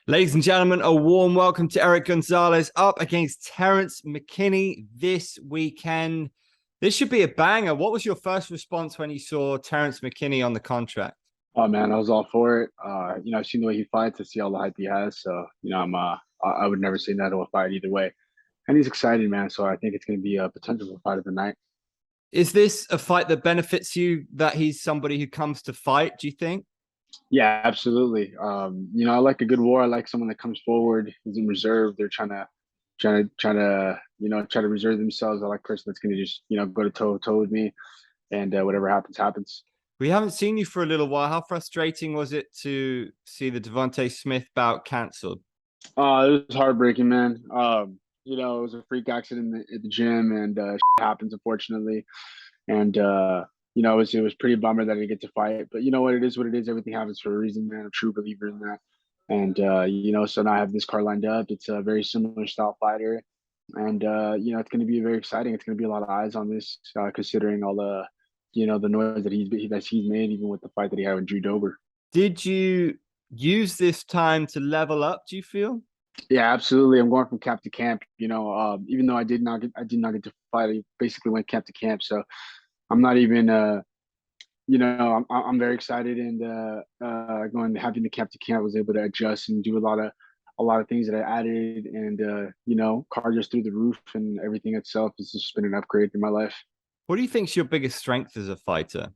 Ladies and gentlemen, a warm welcome to Erick Gonzalez up against Terrance McKinney this weekend. This should be a banger. What was your first response when you saw Terrance McKinney on the contract? Oh man, I was all for it. I've seen the way he fights. I see all the hype he has. So, I would never say no to a fight either way. And he's excited, man. So I think it's going to be a potential fight of the night. Is this a fight that benefits you that he's somebody who comes to fight, do you think? Yeah, absolutely. I like a good war. I like someone that comes forward, is in reserve. They're try to reserve themselves. I like a person that's going to just, go to toe to toe with me, and whatever happens, happens. We haven't seen you for a little while. How frustrating was it to see the Devontae Smith bout cancelled? It was heartbreaking, man. It was a freak accident at the gym, and happens, unfortunately. And it was pretty bummer that I didn't get to fight. But you know what? It is what it is. Everything happens for a reason, man. I'm a true believer in that. And so now I have this card lined up. It's a very similar style fighter, and it's going to be very exciting. It's going to be a lot of eyes on this, considering all the noise that he's made, even with the fight that he had with Drew Dober. Did you use this time to level up, do you feel? Yeah, absolutely. I'm going from camp to camp. Even though I did not get to fight. I basically went camp to camp. So I'm not even I'm very excited, and going having the camp to camp, I was able to adjust and do a lot of things that I added, and cardio's through the roof, and everything itself has just been an upgrade in my life. What do you think's your biggest strength as a fighter?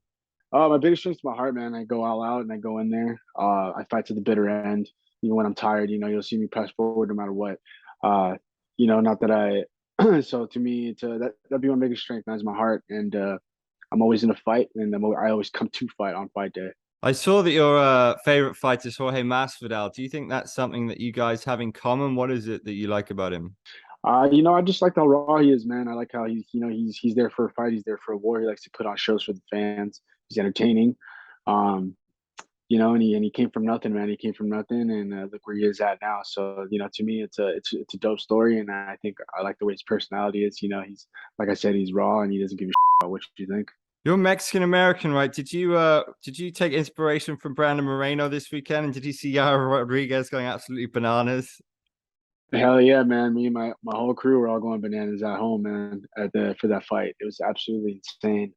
My biggest strength is my heart, man. I go all out and I go in there. I fight to the bitter end. Even when I'm tired, you'll see me press forward no matter what. Not that I. So to me, that'd be my biggest strength. That's my heart, and I'm always in a fight, and I always come to fight on fight day. I saw that your favorite fighter is Jorge Masvidal. Do you think that's something that you guys have in common? What is it that you like about him? I just like how raw he is, man. I like how he's there for a fight. He's there for a war. He likes to put on shows for the fans. He's entertaining. Um, and he came from nothing, man. He came from nothing, and look where he is at now. So, to me, it's a dope story, and I think I like the way his personality is. He's like I said, he's raw, and he doesn't give a about what you think. You're Mexican American, right? Did you take inspiration from Brandon Moreno this weekend? And did you see Yara Rodriguez going absolutely bananas? Hell yeah, man! Me and my whole crew were all going bananas at home, man. For that fight, it was absolutely insane.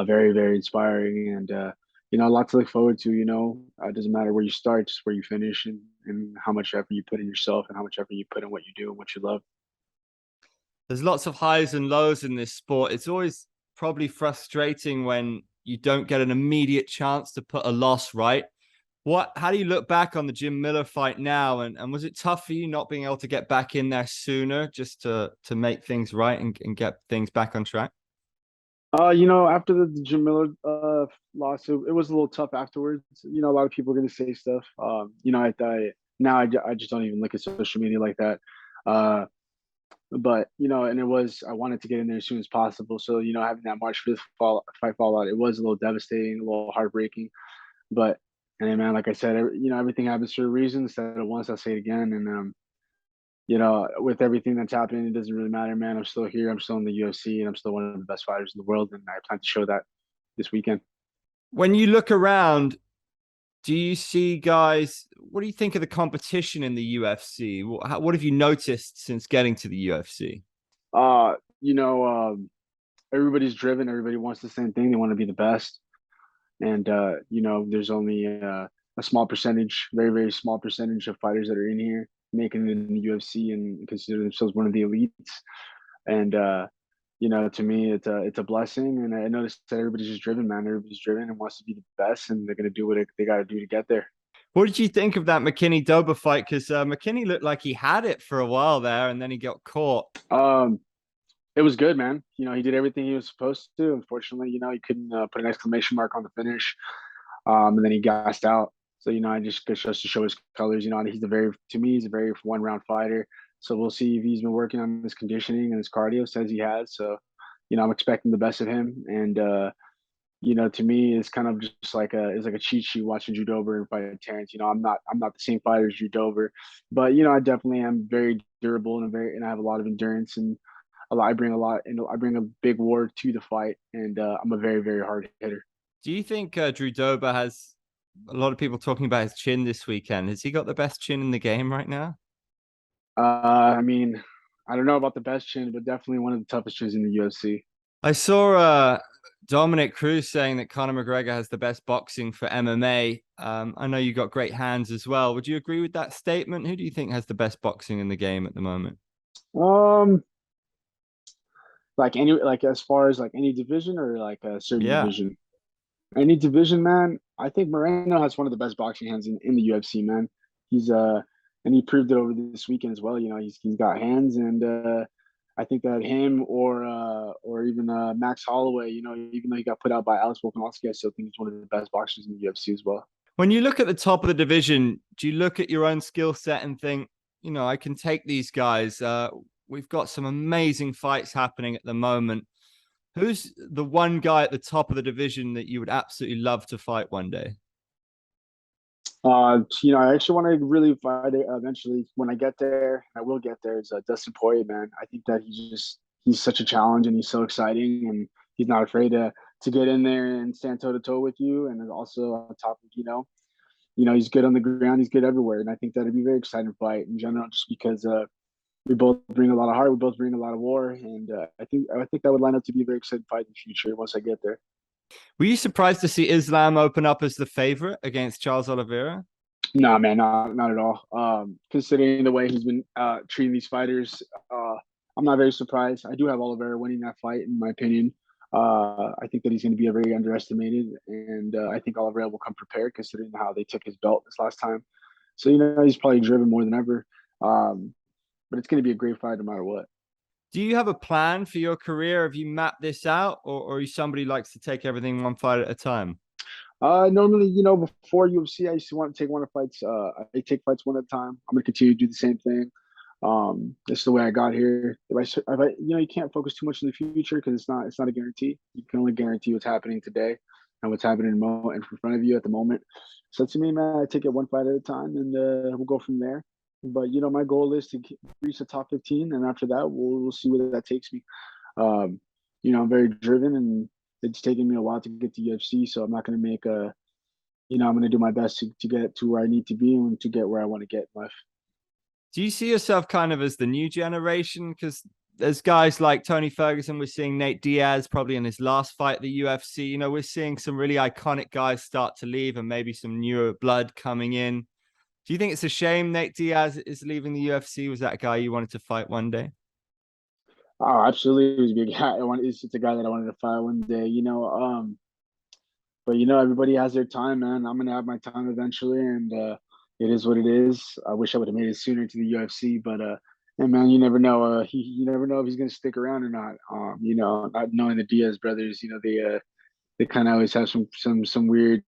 Very very inspiring, and a lot to look forward to. It doesn't matter where you start, just where you finish, and how much effort you put in yourself, and how much effort you put in what you do and what you love. There's lots of highs and lows in this sport. It's always probably frustrating when you don't get an immediate chance to put a loss right. How do you look back on the Jim Miller fight now? And was it tough for you not being able to get back in there sooner just to make things right and get things back on track? After the Jim Miller loss, it was a little tough afterwards. A lot of people are going to say stuff. I just don't even look at social media like that. Uh, but and I wanted to get in there as soon as possible. So having that March 5th fight fallout, it was a little devastating, a little heartbreaking. But and then, man, like I said, everything happens for a reason. Said it once, I'll say it again. And with everything that's happening, it doesn't really matter, man. I'm still here. I'm still in the UFC, and I'm still one of the best fighters in the world. And I plan to show that this weekend. When you look around, do you see guys? What do you think of the competition in the UFC? What have you noticed since getting to the UFC? Uh, you know, Everybody's driven. Everybody wants the same thing. They want to be the best. And there's only a small percentage, very very small percentage of fighters that are in here making it in the UFC and consider themselves one of the elites. And to me, it's a blessing. And I noticed that everybody's just driven, man. Everybody's driven and wants to be the best, and they're gonna do what they got to do to get there. What did you think of that McKinney-Dober fight? Because McKinney looked like he had it for a while there, and then he got caught. Um, it was good, man. He did everything he was supposed to. Unfortunately, he couldn't put an exclamation mark on the finish, and then he gassed out. So I just to show his colors. He's a very one round fighter. So we'll see if he's been working on his conditioning and his cardio. Says he has. So I'm expecting the best of him. And to me, it's kind of just like a cheat sheet watching Drew Dober and fight Terrance. I'm not the same fighter as Drew Dober, but I definitely am very durable and I have a lot of endurance and I bring a lot and I bring a big war to the fight, and I'm a very very hard hitter. Do you think Drew Dober has a lot of people talking about his chin this weekend. Has he got the best chin in the game right now? I mean, I don't know about the best chin, but definitely one of the toughest chins in the UFC. I saw Dominic Cruz saying that Conor McGregor has the best boxing for MMA. I know you got great hands as well. Would you agree with that statement? Who do you think has the best boxing in the game at the moment? Um, like as far as like any division or like a certain Yeah. division. Any division, man. I think Moreno has one of the best boxing hands in the UFC, man. He's and he proved it over this weekend as well. You know, he's got hands, and I think that him or even Max Holloway, you know, even though he got put out by Alex Volkanovski, I still think he's one of the best boxers in the UFC as well. When you look at the top of the division, do you look at your own skill set and think, I can take these guys? We've got some amazing fights happening at the moment. Who's the one guy at the top of the division that you would absolutely love to fight one day? You know, I actually want to really fight it eventually when I get there. I will get there. Is Dustin Poirier, man. I think that he's such a challenge and he's so exciting and he's not afraid to get in there and stand toe to toe with you. And also on top of he's good on the ground. He's good everywhere, and I think that'd be a very exciting fight in general, just because we both bring a lot of heart, we both bring a lot of war, and I think that would line up to be a very exciting fight in the future once I get there. Were you surprised to see Islam open up as the favorite against Charles Oliveira? Nah, man, not at all. Considering the way he's been treating these fighters, I'm not very surprised. I do have Oliveira winning that fight, in my opinion. I think that he's going to be a very underestimated, and I think Oliveira will come prepared considering how they took his belt this last time. So he's probably driven more than ever. Um, but it's going to be a great fight no matter what. Do you have a plan for your career? Have you mapped this out, or are you somebody who likes to take everything one fight at a time? Normally, before UFC, I used to want to take one of fights. I take fights one at a time. I'm gonna continue to do the same thing. This is the way I got here. You can't focus too much in the future because it's not a guarantee. You can only guarantee what's happening today and what's happening in front of you at the moment. So to me, man, I take it one fight at a time, and we'll go from there. But my goal is to reach the top 15, and after that, we'll see where that takes me. I'm very driven, and it's taken me a while to get to UFC, so I'm not going to make I'm going to do my best to get to where I need to be and to get where I want to get in life. Do you see yourself kind of as the new generation? Because there's guys like Tony Ferguson. We're seeing Nate Diaz probably in his last fight at the UFC. We're seeing some really iconic guys start to leave and maybe some newer blood coming in. Do you think it's a shame Nate Diaz is leaving the UFC? Was that a guy you wanted to fight one day? Oh, absolutely, it was a good guy. It's a guy that I wanted to fight one day. But everybody has their time, man. I'm gonna have my time eventually, and it is what it is. I wish I would have made it sooner to the UFC, but and man, you never know. You never know if he's gonna stick around or not. Not knowing the Diaz brothers, they kind of always have some weird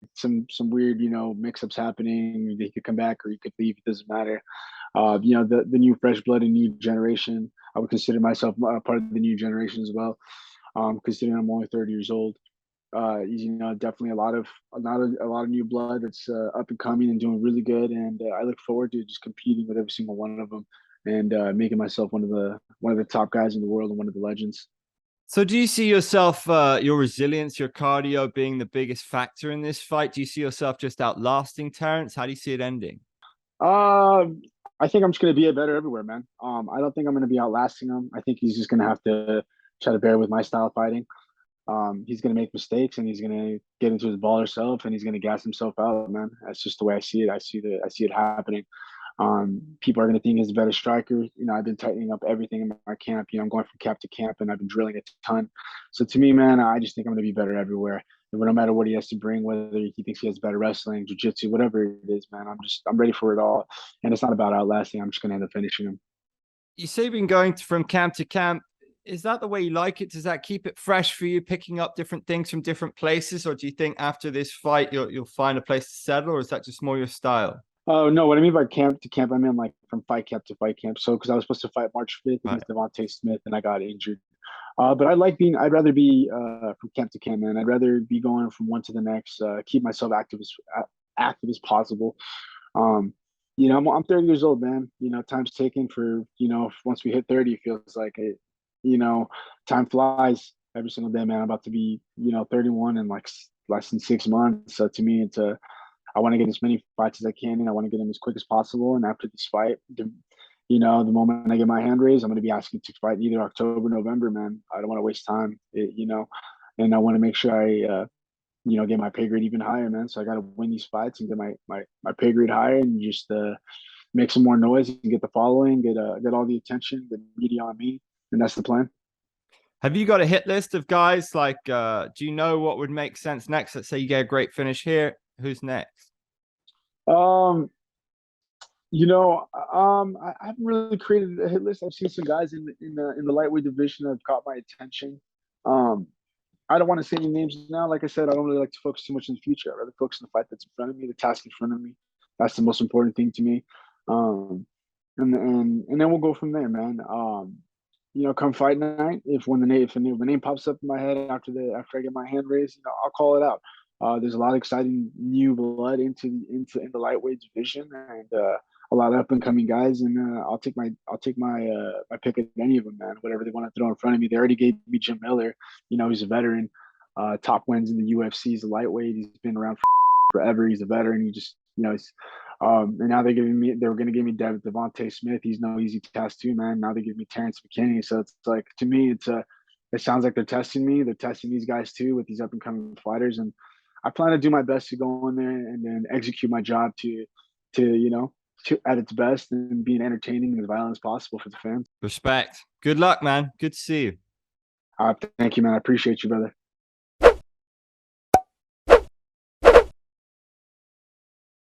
mix ups happening. They could come back or you could leave. It doesn't matter. The new fresh blood and new generation. I would consider myself part of the new generation as well. Considering I'm only 30 years old. Definitely a lot of new blood that's up and coming and doing really good, and I look forward to just competing with every single one of them and making myself one of the top guys in the world and one of the legends. So do you see yourself, your resilience, your cardio being the biggest factor in this fight? Do you see yourself just outlasting Terrance? How do you see it ending? Uh, I think I'm just gonna be a better everywhere, man. I don't think I'm gonna be outlasting him. I think he's just gonna have to try to bear with my style of fighting. He's gonna make mistakes and he's gonna get into his baller self and he's gonna gas himself out, man. That's just the way I see it. I see it happening. People are gonna think he's a better striker. I've been tightening up everything in my camp. I'm going from camp to camp and I've been drilling a ton. So to me, man, I just think I'm gonna be better everywhere. No matter what he has to bring, whether he thinks he has better wrestling, jiu-jitsu, whatever it is, man, I'm ready for it all. And it's not about outlasting. I'm just gonna end up finishing him. You say you've been going from camp to camp. Is that the way you like it? Does that keep it fresh for you, picking up different things from different places? Or do you think after this fight, you'll find a place to settle? Or is that just more your style? Oh no, what I mean by camp to camp, I mean like from fight camp to fight camp. So because I was supposed to fight March 5th Right. against Devontae Smith and I got injured. But I'd rather be from camp to camp, man. I'd rather be going from one to the next, keep myself active as possible. Um, I'm 30 years old, man. Time's ticking for, once we hit 30, it feels like it, you know, time flies every single day, man. I'm about to be, 31 in like less than 6 months. So to me, I I want to get as many fights as I can, and I want to get them as quick as possible. And after this fight, the moment I get my hand raised, I'm going to be asking to fight either October, November, man. I don't want to waste time, and I want to make sure I get my pay grade even higher, man. So I got to win these fights and get my pay grade higher, and just make some more noise and get the following, get all the attention, the media on me, and that's the plan. Have you got a hit list of guys? Like, do you know what would make sense next? Let's say you get a great finish here. Who's next? Um, I haven't really created a hit list. I've seen some guys in the lightweight division that have caught my attention. Um, I don't want to say any names now. Like I said, I don't really like to focus too much in the future. I'd rather focus on the fight that's in front of me, the task in front of me. That's the most important thing to me. Um, and then we'll go from there, man. Come fight night, if the name pops up in my head after I get my hand raised, I'll call it out. There's a lot of exciting new blood in the lightweight division, and a lot of up and coming guys, and I'll take my pick at any of them, man. Whatever they want to throw in front of me. They already gave me Jim Miller. He's a veteran, top wins in the UFC. He's a lightweight. He's been around forever. He's a veteran. And now they were going to give me Devontae Smith. He's no easy task too, man. Now they give me Terrance McKinney. So it's like, to me, it sounds like they're testing me. They're testing these guys too with these up and coming fighters. And I plan to do my best to go in there and then execute my job to at its best and being entertaining and as violent as possible for the fans. Respect. Good luck, man. Good to see you. Thank you, man. I appreciate you, brother.